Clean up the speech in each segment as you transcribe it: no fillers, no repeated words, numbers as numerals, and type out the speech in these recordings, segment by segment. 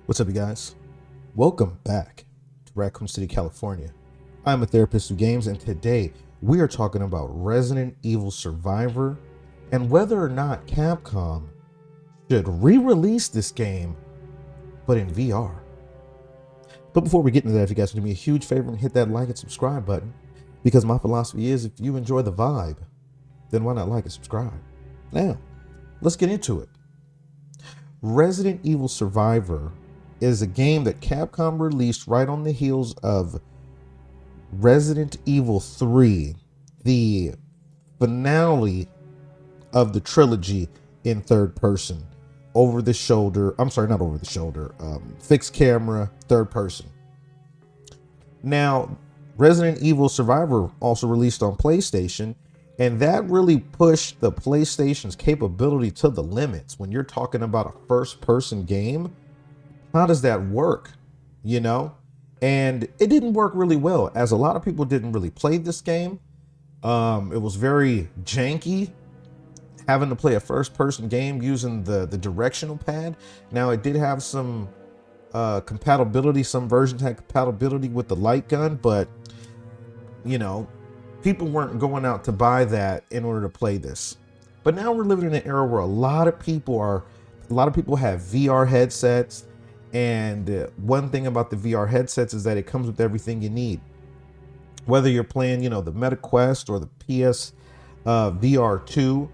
What's up, you guys? Welcome back to Raccoon City, California. I'm a therapist of games, and today we are talking about Resident Evil Survivor and whether or not Capcom should re-release this game, but in VR. But before we get into that, if you guys would do me a huge favor and hit that like and subscribe button, because my philosophy is if you enjoy the vibe, then why not like and subscribe? Now, let's get into it. Resident Evil Survivor is a game that Capcom released right on the heels of Resident Evil 3, the finale of the trilogy in third person, over the shoulder. I'm sorry, not over the shoulder, fixed camera, third person. Now, Resident Evil Survivor also released on PlayStation, and that really pushed the PlayStation's capability to the limits. When you're talking about a first person game, how does that work? You know? And it didn't work really well, as a lot of people didn't really play this game. It was very janky, having to play a first person game using the directional pad. Now, it did have some compatibility. Some versions had compatibility with the light gun, but you know, people weren't going out to buy that in order to play this. But now we're living in an era where a lot of people have VR headsets. And one thing about the VR headsets is that it comes with everything you need. Whether you're playing, the Meta Quest or the PS VR2,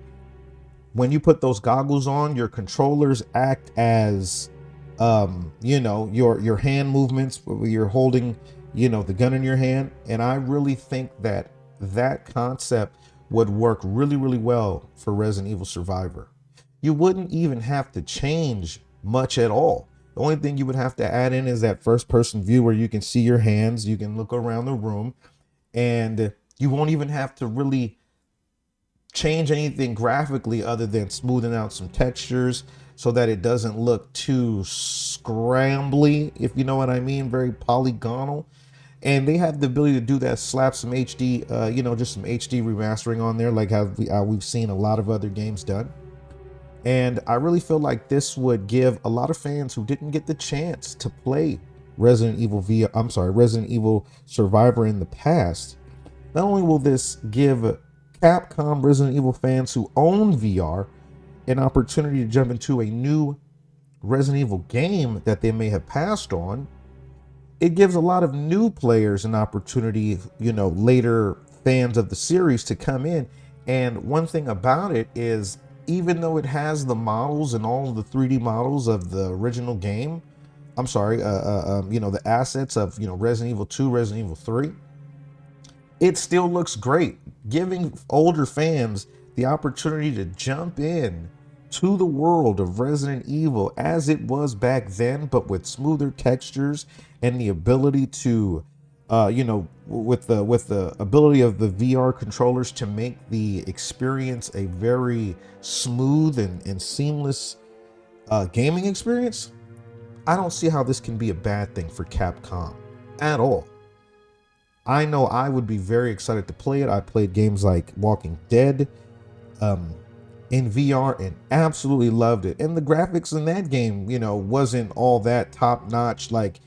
when you put those goggles on, your controllers act as, your hand movements. You're holding, the gun in your hand. And I really think that concept would work really, really well for Resident Evil Survivor. You wouldn't even have to change much at all. The only thing you would have to add in is that first person view where you can see your hands, you can look around the room, and you won't even have to really change anything graphically other than smoothing out some textures so that it doesn't look too scrambly, if you know what I mean, very polygonal. And they have the ability to do that, slap some HD, just some HD remastering on there, like how we've seen a lot of other games done. And I really feel like this would give a lot of fans who didn't get the chance to play Resident Evil Survivor in the past. Not only will this give Capcom Resident Evil fans who own VR an opportunity to jump into a new Resident Evil game that they may have passed on, it gives a lot of new players an opportunity, later fans of the series to come in. And one thing about it is, even though it has the models and all of the 3D models of the original game, the assets of, Resident Evil 2, Resident Evil 3, it still looks great, giving older fans the opportunity to jump in to the world of Resident Evil as it was back then, but with smoother textures and the ability to with the ability of the VR controllers to make the experience a very smooth and seamless gaming experience. I don't see how this can be a bad thing for Capcom at all. I know I would be very excited to play it. I played games like Walking Dead in VR and absolutely loved it. And the graphics in that game, wasn't all that top notch. Like,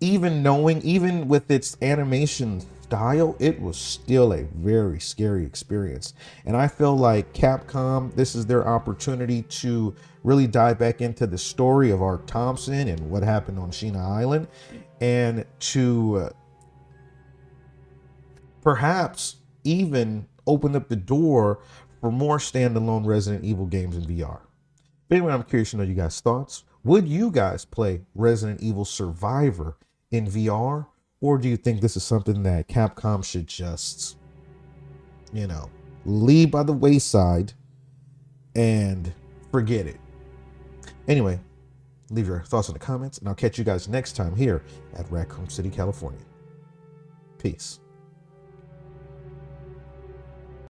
even with its animation style, it was still a very scary experience. And I feel like Capcom, this is their opportunity to really dive back into the story of Art Thompson and what happened on Sheena Island, and to perhaps even open up the door for more standalone Resident Evil games in VR. But anyway, I'm curious to know you guys' thoughts. Would you guys play Resident Evil Survivor in VR? Or do you think this is something that Capcom should just, leave by the wayside and forget it? Anyway, leave your thoughts in the comments, and I'll catch you guys next time here at Raccoon City, California. Peace.